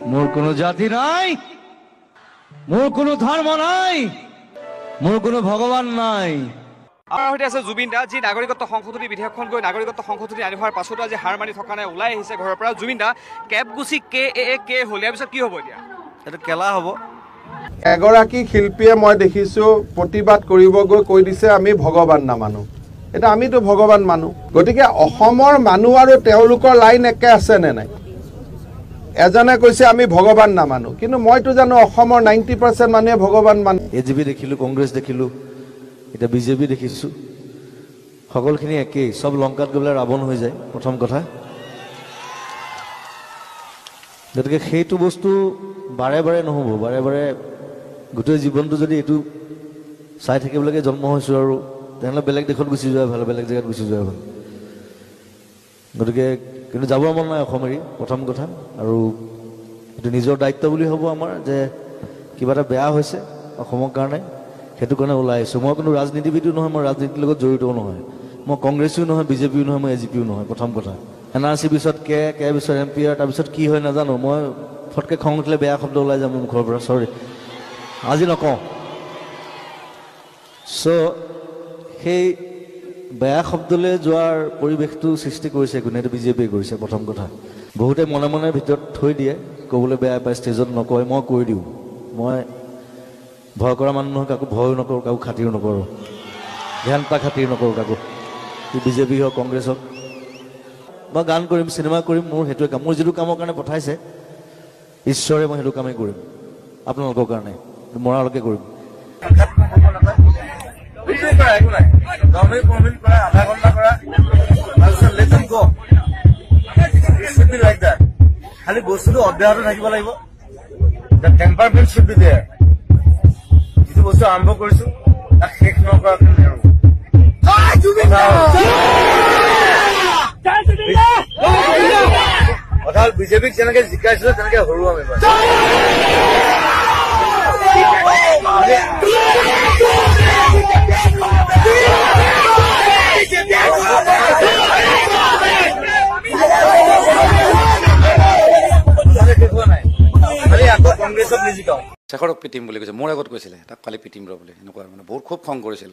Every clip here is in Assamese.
মোৰ কোনো জাতি নাই, মোৰ কোনো ধৰ্ম নাই, মোৰ কোনো ভগবান নাই। আমাৰ সৈতে আছে জুবিন দা, যি নাগৰিকত্ব সংশোধনী বিধেয়কখন গৈ নাগৰিকত্ব সংশোধনী আনি হোৱাৰ পাছতো আজি হাৰ মানি থকা নাই, ওলাই আহিছে ঘৰৰ পৰা। জুবিন দা, কেবগুচি কে হ'ল, ইয়াৰ পিছত কি হ'ব এতিয়া? এইটো কেলা হ'ব। এগৰাকী শিল্পীয়ে মই দেখিছোঁ প্ৰতিবাদ কৰিব গৈ কৈ দিছে আমি ভগৱান নামানো। এটা আমিতো ভগৱান মানো। গতিকে অসমৰ মানুহ আৰু তেওঁলোকৰ লাইন একে আছে নে নাই? এজনে কৈছে আমি ভগৱান নামানো, কিন্তু মইতো জানো অসমৰ 90% মানুহে ভগৱান মানে। এজিপি দেখিলোঁ, কংগ্ৰেছ দেখিলোঁ, এতিয়া বিজেপি দেখিছোঁ, সকলোখিনি একেই। চব লংকাত গৈ পেলাই ৰাৱণ হৈ যায় প্ৰথম কথা। গতিকে সেইটো বস্তু বাৰে বাৰে নহ'ব। বাৰে বাৰে গোটেই জীৱনটো যদি এইটো চাই থাকিবলৈকে জন্ম হৈছোঁ আৰু তেনেহ'লে বেলেগ দেশত গুচি যোৱা ভাল, বেলেগ জেগাত গুচি যোৱা ভাল। গতিকে কিন্তু যাবৰ মন নাই অসম এৰি, প্ৰথম কথা। আৰু এইটো নিজৰ দায়িত্ব বুলি হ'ব আমাৰ, যে কিবা এটা বেয়া হৈছে অসমৰ কাৰণে, সেইটো কাৰণে ওলাই আহিছোঁ। মই কোনো ৰাজনীতিবিদো নহয়, মই ৰাজনীতিৰ লগত জড়িতও নহয়, মই কংগ্ৰেছো নহয়, বিজেপিও নহয়, মই এজিপিও নহয়। প্ৰথম কথা, NRC পিছত কে পিছত MPR, তাৰপিছত কি হয় নাজানো। মই ফটকৈ খং উঠিলে বেয়া শব্দ ওলাই যাম মোৰ মুখৰ পৰা, চৰি, আজি নকওঁ। চ' সেই বেয়া শব্দলৈ যোৱাৰ পৰিৱেশটো সৃষ্টি কৰিছে কোনে? এইটো বিজেপিয়ে কৰিছে প্ৰথম কথা। বহুতে মনে মনে ভিতৰত থৈ দিয়ে, ক'বলৈ বেয়া পায়, ষ্টেজত নকয়, মই কৈ দিওঁ। মই ভয় কৰা মানুহ নহয়, কাকো ভয়ো নকৰোঁ, কাকো খাতিৰো নকৰোঁ, ঘেণ্টা খাতিৰ নকৰোঁ কাকো, বিজেপি হওক কংগ্ৰেছ হওক। মই গান কৰিম, চিনেমা কৰিম, মোৰ সেইটোৱে কাম। মোৰ যিটো কামৰ কাৰণে পঠাইছে ঈশ্বৰে, মই সেইটো কামেই কৰিম আপোনালোকৰ কাৰণে, মৰালৈকে কৰিম। খালি বস্তুটো অব্যাহত থাকিব লাগিব। টেম্পাৰমেণ্ট শুড বি দেয়াৰ। যিটো বস্তু আৰম্ভ কৰিছো তাক শেষ নকৰাকৈ নেৰো। কথা হ'ল বিজেপিক যেনেকে জিকাইছিলো তেনেকে হৰুৱাম এবাৰ। শেখৰক পিটিম বুলি কৈছে, মোৰ আগত কৈছিলে তাক কালি পিটিম ৰ বুলি, এনেকুৱা মানে বহুত খুব খং কৰিছিল।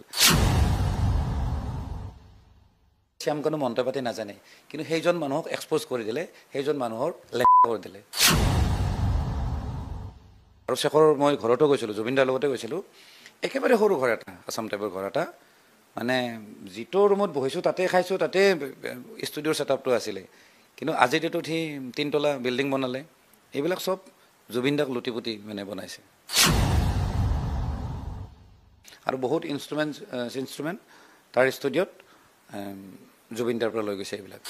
শ্যাম কোনো মন্ত্ৰ পাতি নাজানে, কিন্তু সেইজন মানুহক এক্সপ'জ কৰি দিলে, সেইজন মানুহৰ কৰি দিলে। আৰু শেখৰ মই ঘৰতো গৈছিলোঁ, জুবিন দাৰ লগতে গৈছিলোঁ। একেবাৰে সৰু ঘৰ এটা, আছাম টাইপৰ ঘৰ এটা, মানে যিটো ৰুমত বহিছোঁ তাতে খাইছোঁ, তাতে ষ্টুডিঅ'ৰ ছেটআপটো আছিলে। কিন্তু আজিতো সি 3 তলা বিল্ডিং বনালে। এইবিলাক চব জুবিন দাক লুটি পুটি মানে বনাইছে। আৰু বহুত ইনষ্ট্ৰুমেণ্ট তাৰ ষ্টুডিঅ'ত জুবিন দাৰ পৰা লৈ গৈছে এইবিলাক।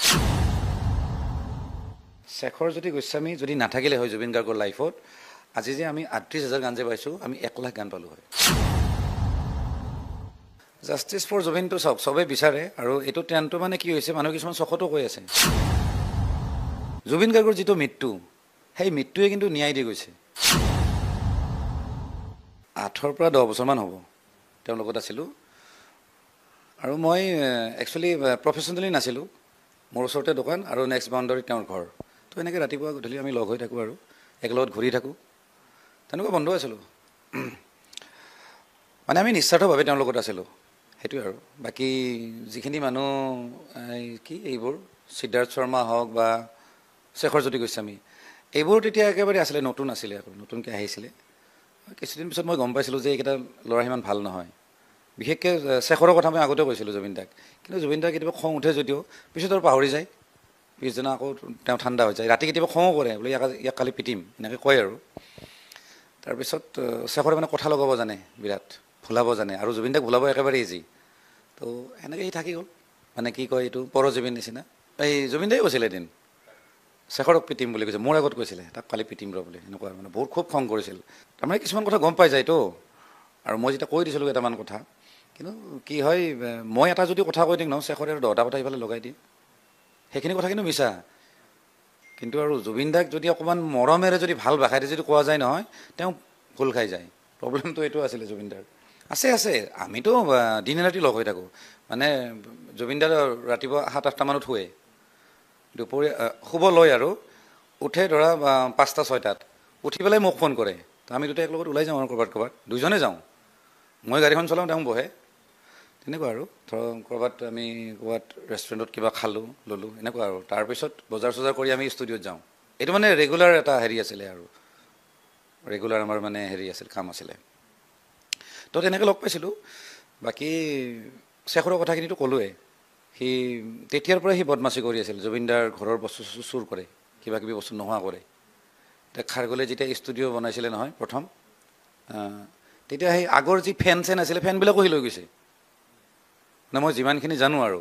শেখৰ যদি গোস্বামী যদি নাথাকিলে হয় জুবিন গাৰ্গৰ লাইফত, আজি যে আমি 38,000 গান যে পাইছোঁ, আমি 1 লাখ গান পালোঁ হয়। জাষ্টিছ ফৰ জুবিনটো চাওক, চবেই বিচাৰে। আৰু এইটো ট্ৰেণ্ডটো মানে কি হৈছে, মানুহ কিছুমান চখতো কৈ আছে জুবিন গাৰ্গৰ যিটো মৃত্যু, সেই মৃত্যুৱে কিন্তু ন্যায় দি গৈছে। 8 পৰা 10 বছৰমান হ'ব তেওঁৰ লগত আছিলোঁ। আৰু মই একচুৱেলি প্ৰফেচনেলি নাছিলোঁ, মোৰ ওচৰতে দোকান আৰু নেক্সট বাউণ্ডাৰী তেওঁৰ ঘৰ। তো এনেকৈ ৰাতিপুৱা গধূলি আমি লগ হৈ থাকোঁ আৰু একেলগত ঘূৰি থাকোঁ, তেনেকুৱা বন্ধু আছিলোঁ। মানে আমি নিস্বাৰ্থভাৱে তেওঁৰ লগত আছিলোঁ, সেইটোৱে আৰু। বাকী যিখিনি মানুহ এইবোৰ সিদ্ধাৰ্থ শৰ্মা হওক বা শেখৰজ্যোতি গোস্বামী, এইবোৰ তেতিয়া একেবাৰে আছিলে, নতুন আছিলে, আকৌ নতুনকৈ আহিছিলে। কিছুদিন পিছত মই গম পাইছিলোঁ যে এইকেইটা ল'ৰা সিমান ভাল নহয়। বিশেষকৈ শেখৰৰ কথা মই আগতে কৈছিলোঁ জুবিন দাক, কিন্তু জুবিন দাক কেতিয়াবা খং উঠে যদিও পিছত আৰু পাহৰি যায়, পিছদিনা আকৌ তেওঁ ঠাণ্ডা হৈ যায়। ৰাতি কেতিয়াবা খঙো কৰে, বোলে ইয়াক কালি পিটিম, এনেকৈ কয় আৰু। তাৰপিছত শেখৰে মানে কথা লগাব জানে, বিৰাট ভুলাব জানে, আৰু জুবিন দাক ভুলাব একেবাৰে ইজি। তো এনেকৈ সি থাকি গ'ল, মানে কি কয় এইটো পৰজীৱীৰ নিচিনা। এই জুবিন দাই কৈছিলে এদিন শেখৰক পিটিম বুলি কৈছে, মোৰ আগত কৈছিলে তাক কালি পিটিম ৰ বুলি, এনেকুৱা মানে বহুত খুব খং কৰিছিল। তাৰমানে কিছুমান কথা গম পাই যায়তো, আৰু মই যেতিয়া কৈ দিছিলোঁ কেইটামান কথা, কিন্তু কি হয়, মই এটা যদি কথা কৈ দিম ন, শেখৰে আৰু 10টা কথা ইফালে লগাই দিয়ে, সেইখিনি কথা কিন্তু মিছা। কিন্তু আৰু জুবিন দাক যদি অকণমান মৰমেৰে যদি ভাল ভাষাৰে যদি কোৱা যায় নহয়, তেওঁ ভুল খাই যায়। প্ৰব্লেমটো এইটো আছিলে জুবিন দাৰ। আছে আমিতো দিনে ৰাতি লগ হৈ থাকোঁ। মানে জুবিন দাৰ ৰাতিপুৱা 7-8টা মানত শুৱে, দুপৰীয়া শুব লয় আৰু উঠে ধৰা 5টা 6টাত উঠি পেলাই মোক ফোন কৰে তো আমি দুটাই একলগত ওলাই যাওঁ আৰু ক'ৰবাত দুইজনে যাওঁ মই গাড়ীখন চলাওঁ তেওঁ বহে তেনেকুৱা আৰু ধৰক আমি ক'ৰবাত ৰেষ্টুৰেণ্টত কিবা খালোঁ ল'লোঁ এনেকুৱা আৰু তাৰপিছত বজাৰ চজাৰ কৰি আমি ষ্টুডিঅ'ত যাওঁ এইটো মানে ৰেগুলাৰ এটা হেৰি আছিলে আৰু ৰেগুলাৰ আমাৰ মানে হেৰি আছিল কাম আছিলে তো তেনেকৈ লগ পাইছিলোঁ বাকী শেখৰৰ কথাখিনিতো ক'লোৱে সি তেতিয়াৰ পৰাই সি বদমাচি কৰি আছিল জুবিনদাৰ ঘৰৰ বস্তু চুৰ কৰে কিবা কিবি বস্তু নোহোৱা কৰে এতিয়া খাৰগলে যেতিয়া ষ্টুডিঅ' বনাইছিলে নহয় প্ৰথম তেতিয়া সেই আগৰ যি ফেন চেন আছিলে ফেনবিলাকো সি লৈ গৈছে মানে মই যিমানখিনি জানো আৰু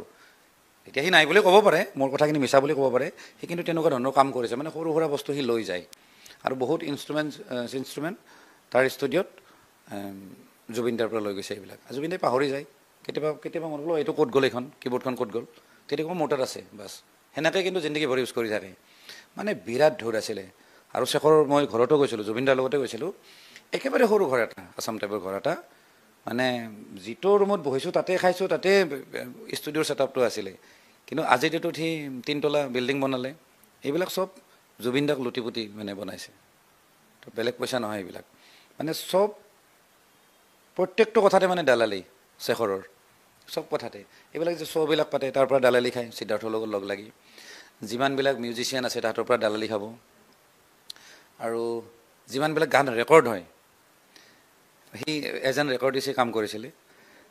এতিয়া সি নাই বুলি ক'ব পাৰে মোৰ কথাখিনি মিছা বুলি ক'ব পাৰে সি কিন্তু তেনেকুৱা ধৰণৰ কাম কৰিছে মানে সৰু সুৰা বস্তু সি লৈ যায় আৰু বহুত ইনষ্ট্ৰুমেণ্ট তাৰ ষ্টুডিঅ'ত জুবিনদাৰ পৰা লৈ গৈছে এইবিলাক জুবিনদাই পাহৰি যায় কেতিয়াবা মনত বোলো এইটো ক'ত গ'ল এইখন কীবৰ্ডখন ক'ত গ'ল তেতিয়া মোৰ তাত আছে বাছ সেনেকৈ কিন্তু জিন্দগী ভৰি ইউজ কৰি থাকে মানে বিৰাট ধূৰ আছিলে আৰু শেখৰৰ মই ঘৰতো গৈছিলোঁ জুবিনদাৰ লগতে গৈছিলোঁ একেবাৰে সৰু ঘৰ এটা আছাম টাইপৰ ঘৰ এটা মানে যিটো ৰুমত বহিছোঁ তাতে খাইছোঁ তাতে ষ্টুডিঅ'ৰ ছেটআপটো আছিলে কিন্তু আজিৰ ডেটত সি 3তলা বিল্ডিং বনালে এইবিলাক চব জুবিনদাক লুটি পুটি মানে বনাইছে তো বেলেগ পইচা নহয় এইবিলাক মানে চব প্ৰত্যেকটো কথাতে মানে দালালি শেখৰৰ চব কথাতে এইবিলাক যে শ্ব'বিলাক পাতে তাৰ পৰা দালালি খায় সিদ্ধাৰ্থৰ লগত লগ লাগি যিমানবিলাক মিউজিচিয়ান আছে তাহাঁতৰ পৰা দালালি খাব আৰু যিমানবিলাক গান ৰেকৰ্ড হয় সি এজন ৰেকৰ্ডিষ্টে কাম কৰিছিলে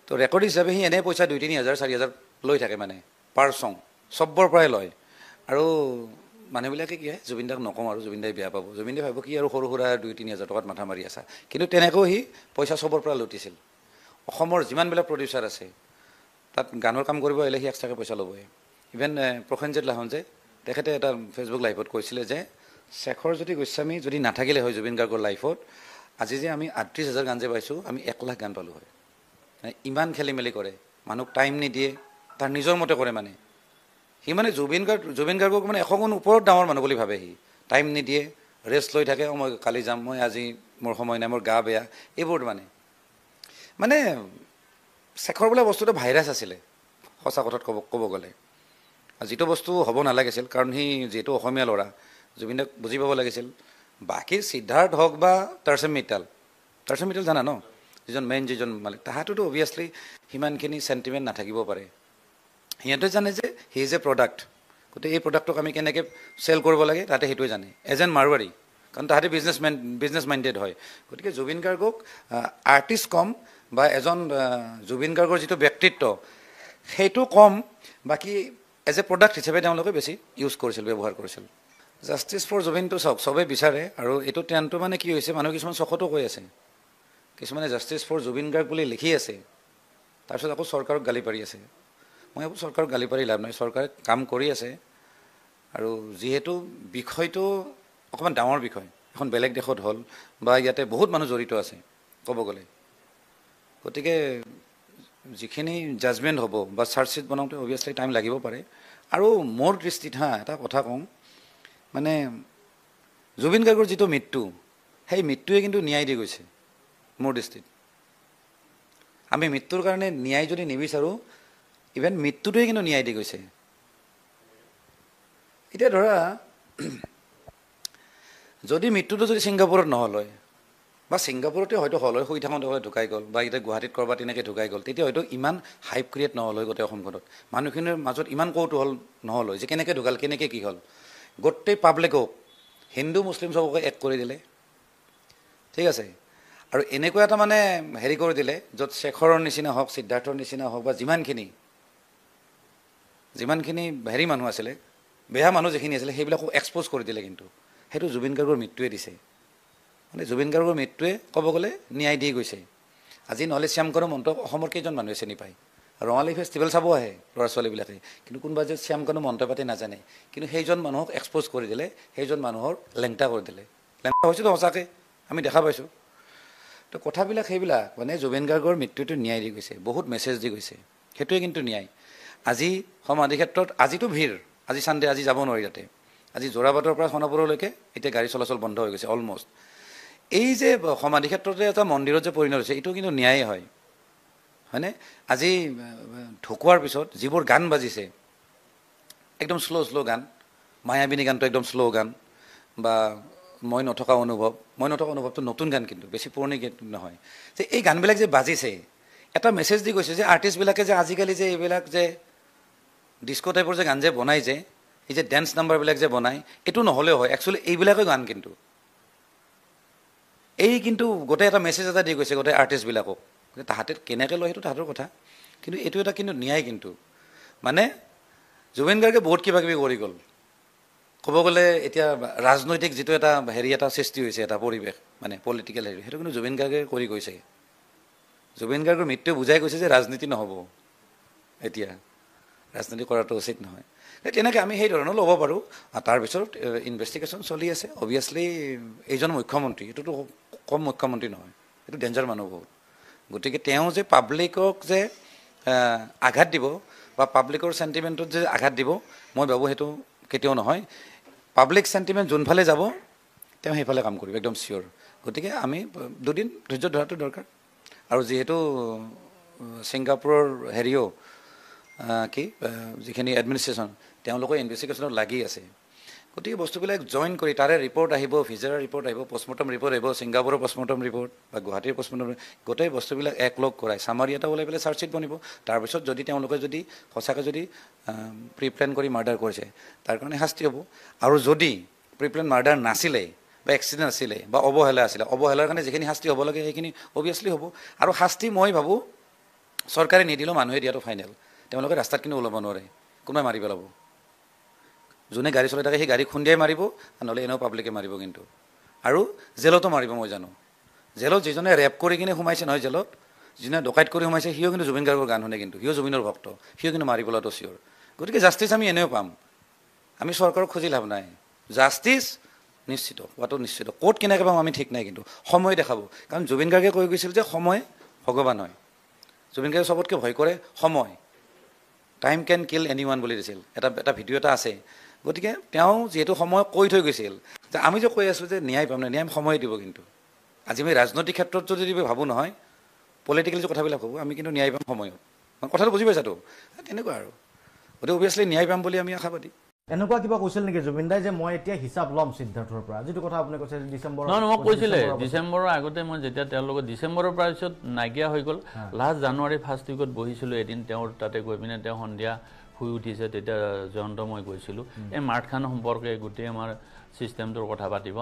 তো ৰেকৰ্ড হিচাপে সি এনেই পইচা 2-3 হাজাৰ 4 হাজাৰ লৈ থাকে মানে পাৰ চং চবৰ পৰাই লয় আৰু মানুহবিলাকে কি হয় জুবিনদাক নকওঁ আৰু জুবিনদাই বেয়া পাব জুবিনদাই ভাবিব কি আৰু সৰু সুৰা 2-3 হাজাৰ টকাত মাথা মাৰি আছা কিন্তু তেনেকৈও সি পইচা চবৰ পৰা লুটিছিল অসমৰ যিমানবিলাক প্ৰডিউচাৰ আছে তাত গানৰ কাম কৰিব আহিলে সি এক্সট্ৰাকৈ পইচা ল'বই ইভেন প্ৰসেনজিৎ লাহন যে তেখেতে এটা ফেচবুক লাইভত কৈছিলে যে শেখৰজ্যোতি গোস্বামী যদি নাথাকিলে হয় জুবিন গাৰ্গৰ লাইফত আজি যে আমি 38,000 গান যে পাইছোঁ আমি 1 লাখ গান পালোঁ হয় মানে ইমান খেলি মেলি কৰে মানুহক টাইম নিদিয়ে তাৰ নিজৰ মতে কৰে মানে সি মানে জুবিন গাৰ্গক মানে 100 গুণ ওপৰত ডাঙৰ মানুহ বুলি ভাবে সি টাইম নিদিয়ে ৰেষ্ট লৈ থাকে মই কালি যাম মই আজি মোৰ সময় নাই মোৰ গা বেয়া এইবোৰ মানে শেখৰ বোলা বস্তুটো ভাইৰাছ আছিলে সঁচা কথাত ক'ব গ'লে যিটো বস্তু হ'ব নালাগিছিল কাৰণ সি যিহেতু অসমীয়া ল'ৰা জুবিনদাক বুজি পাব লাগিছিল বাকী সিদ্ধাৰ্থ হওক বা তাৰচেম মিটাল জানা ন যিজন মালিক তাহাঁতোতো অভিয়াছলি সিমানখিনি চেণ্টিমেণ্ট নাথাকিব পাৰে সিহঁতে জানে যে হি ইজ এ প্ৰডাক্ট গতিকে এই প্ৰডাক্টক আমি কেনেকৈ চেল কৰিব লাগে তাতে সেইটোৱে জানে এজ এন মাৰৱাৰী কাৰণ তাহাঁতে বিজনেছ মাইণ্ডেড হয় গতিকে জুবিন গাৰ্গক আৰ্টিষ্ট কম বা এজন জুবিন গাৰ্গৰ যিটো ব্যক্তিত্ব সেইটো কম বাকী এজ এ প্ৰডাক্ট হিচাপে তেওঁলোকে বেছি ইউজ কৰিছিল ব্যৱহাৰ কৰিছিল জাষ্টিছ ফৰ জুবিনটো চাওক চবেই বিচাৰে আৰু এইটো ট্ৰেণ্ডটো মানে কি হৈছে মানুহ কিছুমান চখতো কৈ আছে কিছুমানে জাষ্টিছ ফৰ জুবিন গাৰ্গ বুলি লিখি আছে তাৰপিছত আকৌ চৰকাৰক গালি পাৰি আছে মই ভাবোঁ চৰকাৰক গালি পাৰি লাভ নাই চৰকাৰে কাম কৰি আছে আৰু যিহেতু বিষয়টো অকণমান ডাঙৰ বিষয় এখন বেলেগ দেশত হ'ল বা ইয়াতে বহুত মানুহ জড়িত আছে ক'ব গ'লে গতিকে যিখিনি জাজমেণ্ট হ'ব বা চাৰ্জশ্বিট বনাওঁতে অভিয়াছলি টাইম লাগিব পাৰে আৰু মোৰ দৃষ্টিত এটা কথা কওঁ মানে জুবিন গাৰ্গৰ যিটো মৃত্যু সেই মৃত্যুৱে কিন্তু ন্যায় দি গৈছে মোৰ দৃষ্টিত আমি মৃত্যুৰ কাৰণে ন্যায় যদি নিবিচাৰোঁ ইভেন মৃত্যুটোৱে কিন্তু ন্যায় দি গৈছে এতিয়া ধৰা যদি মৃত্যুটো যদি ছিংগাপুৰত নহ'ল হয় বা ছিংগাপুৰতে হয়তো হ'ল হয় শুই থাকোঁতে হয় ঢুকাই গ'ল বা এতিয়া গুৱাহাটীত ক'ৰবাত তেনেকৈ ঢুকাই গ'ল তেতিয়া হয়তো ইমান হাইপ ক্ৰিয়েট নহ'ল হয় গোটেই অসমখনত মানুহখিনিৰ মাজত ইমান কৌতূহল নহ'ল হয় যে কেনেকৈ ঢুকাল কেনেকৈ কি হ'ল গোটেই পাব্লিকক হিন্দু মুছলিম চবকে এক কৰি দিলে ঠিক আছে আৰু এনেকুৱা এটা মানে হেৰি কৰি দিলে য'ত শেখৰৰ নিচিনা হওক সিদ্ধাৰ্থৰ নিচিনা হওক বা যিমানখিনি হেৰি মানুহ আছিলে বেয়া মানুহ যিখিনি আছিলে সেইবিলাকো এক্সপ'জ কৰি দিলে কিন্তু সেইটো জুবিন গাৰ্গৰ মৃত্যুৱে দিছে মানে জুবিন গাৰ্গৰ মৃত্যুৱে ক'ব গ'লে ন্যায় দি গৈছে আজি নহ'লে শ্যামকানু মহন্তক অসমৰ কেইজন মানুহে চিনি পায় ৰঙালী ফেষ্টিভেল চাব আহে ল'ৰা ছোৱালীবিলাকে কিন্তু কোনোবা যে শ্যামকানু মহন্ত পাতি নাজানে কিন্তু সেইজন মানুহক এক্সপ'জ কৰি দিলে সেইজন মানুহৰ লেংটা কৰি দিলে লেংটা হৈছেতো সঁচাকৈ আমি দেখা পাইছোঁ তো কথাবিলাক সেইবিলাক মানে জুবিন গাৰ্গৰ মৃত্যুটো ন্যায় দি গৈছে বহুত মেছেজ দি গৈছে সেইটোৱে কিন্তু ন্যায় আজি সমাধি ক্ষেত্ৰত আজিতো ভিৰ আজি চানডে আজি যাব নোৱাৰি তাতে আজি যোৰাবাটৰ পৰা সোণাপুৰলৈকে এতিয়া গাড়ী চলাচল বন্ধ হৈ গৈছে অলমষ্ট এই যে সমাধি ক্ষেত্ৰতে এটা মন্দিৰত যে পৰিণত হৈছে এইটো কিন্তু ন্যায় হয়নে আজি ঢুকোৱাৰ পিছত যিবোৰ গান বাজিছে একদম শ্ল' গান মায়াবিনী গানটো একদম শ্ল' গান বা মই নথকা অনুভৱটো নতুন গান কিন্তু বেছি পুৰণি গীত নহয় যে এই গানবিলাক যে বাজিছে এটা মেছেজ দি গৈছে যে আৰ্টিষ্টবিলাকে যে আজিকালি যে এইবিলাক যে ডিস্কো টাইপৰ যে গান যে বনাই যে এই যে ডেন্স নাম্বাৰবিলাক যে বনায় এইটো নহ'লেও হয় একচুৱেলি এইবিলাকে গান কিন্তু এই কিন্তু গোটেই এটা মেছেজ এটা দি গৈছে গোটেই আৰ্টিষ্টবিলাকক তাহাঁতে কেনেকৈ লয় সেইটো তাহাঁতৰ কথা কিন্তু এইটো এটা কিন্তু ন্যায় কিন্তু মানে জুবিন গাৰ্গে বহুত কিবা কিবি কৰি গ'ল ক'ব গ'লে এতিয়া ৰাজনৈতিক যিটো এটা হেৰি এটা সৃষ্টি হৈছে এটা পৰিৱেশ মানে পলিটিকেল হেৰি সেইটো কিন্তু জুবিন গাৰ্গে কৰি গৈছে জুবিন গাৰ্গৰ মৃত্যুৱে বুজাই গৈছে যে ৰাজনীতি নহ'ব এতিয়া ৰাজনীতি কৰাটো উচিত নহয় তেনেকৈ আমি সেই ধৰণৰ ল'ব পাৰোঁ তাৰপিছত ইনভেষ্টিগেশ্যন চলি আছে অভিয়াছলি এইজন মুখ্যমন্ত্ৰী এইটোতো কম মুখ্যমন্ত্ৰী নহয় এইটো ডেঞ্জাৰ মানুহ বহুত গতিকে তেওঁ যে পাব্লিকক যে আঘাত দিব বা পাব্লিকৰ চেণ্টিমেণ্টত যে আঘাত দিব মই ভাবোঁ সেইটো কেতিয়াও নহয় পাব্লিক চেণ্টিমেণ্ট যোনফালে যাব তেওঁ সেইফালে কাম কৰিব একদম চিয়'ৰ গতিকে আমি দুদিন ধৈৰ্য ধৰাটো দৰকাৰ আৰু যিহেতু ছিংগাপুৰৰ হেৰিও কি যিখিনি এডমিনিষ্ট্ৰেশ্যন তেওঁলোকে ইনভেষ্টিগেশ্যনত লাগি আছে গতিকে বস্তুবিলাক জইন কৰি তাৰে ৰিপৰ্ট আহিব ভিজাৰৰ ৰিপৰ্ট আহিব পষ্টমৰ্টম ৰিপৰ্ট আহিব ছিংগাপুৰৰ পষ্টমৰ্টম ৰিপৰ্ট বা গুৱাহাটীৰ পষ্টমৰ্টম গোটেই বস্তুবিলাক একলগ কৰাই চামাৰি এটা ওলাই পেলাই চাৰ্জশ্বিট বনিব তাৰপিছত যদি তেওঁলোকে যদি সঁচাকৈ যদি প্ৰিপ্লেন কৰি মাৰ্ডাৰ কৰিছে তাৰ কাৰণে শাস্তি হ'ব আৰু যদি প্ৰিপ্লেন মাৰ্ডাৰ নাছিলে বা এক্সিডেণ্ট আছিলে বা অৱহেলা আছিলে অৱহেলাৰ কাৰণে যিখিনি শাস্তি হ'ব লাগে সেইখিনি অভিয়াছলি হ'ব আৰু শাস্তি মই ভাবোঁ চৰকাৰে নিদিলেও মানুহে দিয়াটো ফাইনেল তেওঁলোকে ৰাস্তাত কিন্তু ওলাব নোৱাৰে কোনোবাই মাৰি পেলাব যোনে গাড়ী চলাই থাকে সেই গাড়ী খুন্দিয়াই মাৰিব নহ'লে এনেও পাব্লিকে মাৰিব কিন্তু আৰু জেলতো মাৰিব মই জানো জেলত যিজনে ৰেপ কৰি কিনে সোমাইছে নহয় জেলত যিজনে ডকাইত কৰি সোমাইছে সিও কিন্তু জুবিন গাৰ্গৰ গান শুনে কিন্তু সিও জুবিনৰ ভক্ত সিও কিন্তু মাৰি পেলোৱাটো চিয়'ৰ গতিকে জাষ্টিছ আমি এনেও পাম আমি চৰকাৰক খুজি লাভ নাই জাষ্টিছ নিশ্চিত হোৱাটো নিশ্চিত ক'ত কেনেকৈ পাম আমি ঠিক নাই কিন্তু সময় দেখাব কাৰণ জুবিন গাৰ্গে কৈ গৈছিল যে সময় ভগৱান হয় জুবিন গাৰ্গে চবতকৈ ভয় কৰে সময় টাইম কেন কিল এনি ওৱান বুলি দিছিল এটা ভিডিঅ' এটা আছে গতিকে তেওঁ যিহেতু সময় কৈ থৈ গৈছিল যে আমি যে কৈ আছোঁ যে ন্যায় পাম নাই ন্যায় সময় দিব কিন্তু আজি আমি ৰাজনৈতিক ক্ষেত্ৰত যদি ভাবোঁ নহয় পলিটিকেল যে কথাবিলাক ভাবোঁ আমি কিন্তু ন্যায় পাম সময়ত কথাটো বুজি পাইছাতো তেনেকুৱা আৰু গতিকে অভিয়াছলি ন্যায় পাম বুলি আমি আশাবাদী এনেকুৱা কিবা কৈছিল নেকি জুবিন দাই যে মই এতিয়া হিচাপ ল'ম সিদ্ধাৰ্থৰ পৰা যিটো কথা আপুনি কৈছে ডিচেম্বৰ নহয় মই কৈছিলে ডিচেম্বৰৰ আগতে মই যেতিয়া তেওঁৰ লগত ডিচেম্বৰৰ পৰা পিছত নাইকিয়া হৈ গ'ল লাষ্ট জানুৱাৰী ফাৰ্ষ্ট উইকত বহিছিলোঁ এদিন তেওঁৰ তাতে গৈ পিনে তেওঁ সন্ধিয়া শুই উঠিছে তেতিয়া জয়ন্ত মই গৈছিলোঁ এই মাৰ্টখান সম্পৰ্কে গোটেই আমাৰ চিষ্টেমটোৰ কথা পাতিব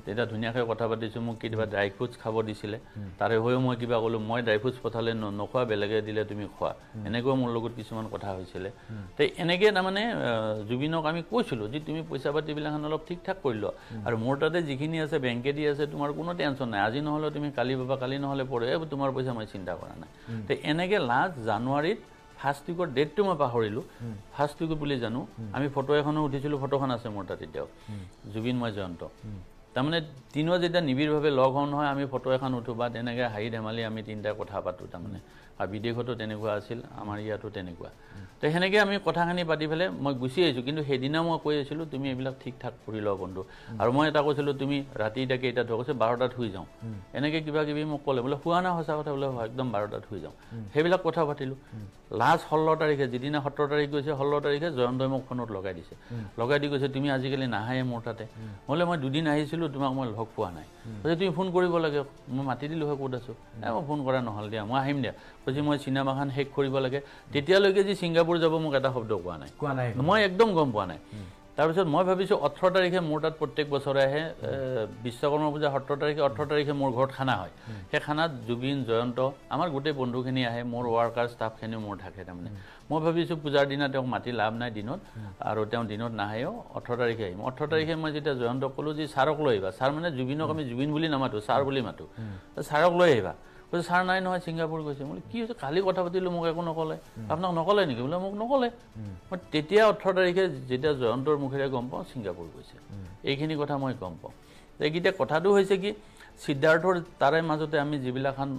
তেতিয়া ধুনীয়াকৈ কথা পাতিছোঁ মোক কেতিয়াবা ড্ৰাই ফ্ৰুটছ খাব দিছিলে তাৰে হৈও মই কিবা ক'লোঁ মই ড্ৰাই ফ্ৰুটছ পঠালে নোখোৱা বেলেগে দিলে তুমি খোৱা এনেকৈও মোৰ লগত কিছুমান কথা হৈছিলে তো এনেকৈ তাৰমানে জুবিনক আমি কৈছিলোঁ যে তুমি পইচা পাতিবিলাখন অলপ ঠিক ঠাক কৰি লোৱা আৰু মোৰ তাতে যিখিনি আছে বেংকে দি আছে তোমাৰ কোনো টেনশ্যন নাই আজি নহ'লেও তুমি কালি পাবা কালি নহ'লে পৰে তোমাৰ পইচা মই চিন্তা কৰা নাই তো এনেকৈ লাষ্ট জানুৱাৰীত ফাৰ্ষ্ট উইকৰ ডেটটো মই পাহৰিলোঁ ফাৰ্ষ্ট উইক বুলি জানো আমি ফটো এখনো উঠিছিলোঁ ফটোখন আছে মোৰ তাত এতিয়াও জুবিন মই জয়ন্ত তাৰমানে তিনিও যেতিয়া নিবিড়ভাৱে লগ হওঁ নহয় আমি ফটো এখন উঠোঁ বা তেনেকৈ হাঁহি ধেমালি আমি তিনিটা কথা পাতোঁ তাৰমানে আৰু বিদেশতো তেনেকুৱা আছিল আমাৰ ইয়াতো তেনেকুৱা তো সেনেকৈ আমি কথাখিনি পাতি পেলাই মই গুচি আহিছোঁ কিন্তু সেইদিনা মই কৈ আছিলোঁ তুমি এইবিলাক ঠিক ঠাক কৰি লোৱা বন্ধু আৰু মই এটা কৈছিলোঁ তুমি ৰাতি এতিয়া কেইটাত কৈছে 12টাত শুই যাওঁ এনেকৈ কিবা কিবি মোক ক'লে বোলে শুৱা না সঁচা কথা বোলে একদম 12টাত শুই যাওঁ সেইবিলাক কথা পাতিলোঁ লাষ্ট 16 তাৰিখে যিদিনা 17 তাৰিখ গৈছে 16 তাৰিখে জয়ন্তই মোক ফোনত লগাই দিছে লগাই দি কৈছে তুমি আজিকালি নাহায়ে মোৰ তাতে বোলে মই দুদিন আহিছিলোঁ তোমাক মই লগ পোৱা নাই কৈছে তুমি ফোন কৰিব লাগে মই মাতি দিলোঁ হয় ক'ত আছোঁ মই ফোন কৰা নহ'ল দিয়া মই আহিম দিয়া কৈছে মই চিনেমাখন শেষ কৰিব লাগে তেতিয়ালৈকে যে ছিংগাপুৰ যাব মোক এটা শব্দ কোৱা নাই মই একদম গম পোৱা নাই তাৰপিছত মই ভাবিছোঁ 18 তাৰিখে মোৰ তাত প্ৰত্যেক বছৰে আহে বিশ্বকৰ্মা পূজা 17 তাৰিখে 18 তাৰিখে মোৰ ঘৰত খানা হয় সেই খানাত জুবিন জয়ন্ত আমাৰ গোটেই বন্ধুখিনি আহে মোৰ ৱাৰ্কাৰ ষ্টাফখিনিও মোৰ থাকে তাৰমানে মই ভাবিছোঁ পূজাৰ দিনা তেওঁক মাতি লাভ নাই দিনত আৰু তেওঁ দিনত নাহেও 18 তাৰিখে আহিম 18 তাৰিখে মই যেতিয়া জয়ন্তক ক'লোঁ যে ছাৰক লৈ আহিবা ছাৰ মানে জুবিনক আমি জুবিন বুলি নামাতোঁ ছাৰ বুলি মাতোঁ ছাৰক লৈ আহিবা কৈছে ছাৰ নাই নহয় ছিংগাপুৰ গৈছে বোলে কি হৈছে কালি কথা পাতিলোঁ মোক একো নক'লে আপোনাক নক'লে নেকি বোলে মোক নক'লে মই তেতিয়া 18 তাৰিখে যেতিয়া জয়ন্তৰ মুখেৰে গম পাওঁ ছিংগাপুৰ গৈছে এইখিনি কথা মই গম পাওঁ এইকেইটা কথাটো হৈছে কি সিদ্ধাৰ্থৰ তাৰে মাজতে আমি যিবিলাখন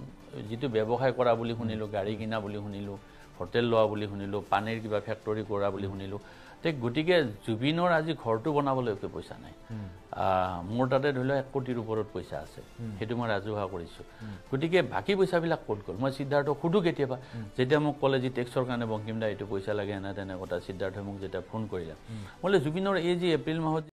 যিটো ব্যৱসায় কৰা বুলি শুনিলোঁ গাড়ী কিনা বুলি শুনিলোঁ হোটেল লোৱা বুলি শুনিলোঁ পানীৰ কিবা ফেক্টৰী কৰা বুলি শুনিলোঁ তে গতিকে জুবিনৰ আজি ঘৰটো বনাবলৈকে পইচা নাই মোৰ তাতে ধৰি লওক 1 কোটিৰ ওপৰত পইচা আছে সেইটো মই ৰাজহুৱা কৰিছোঁ গতিকে বাকী পইচাবিলাক ক'ত গ'ল মই সিদ্ধাৰ্থক সুধোঁ কেতিয়াবা যেতিয়া মোক ক'লে যে টেক্সৰ কাৰণে বংকিম দা এইটো পইচা লাগে এনে তেনে কথা সিদ্ধাৰ্থই মোক যেতিয়া ফোন কৰিলে বোলে জুবিনৰ এই যে এপ্ৰিল মাহত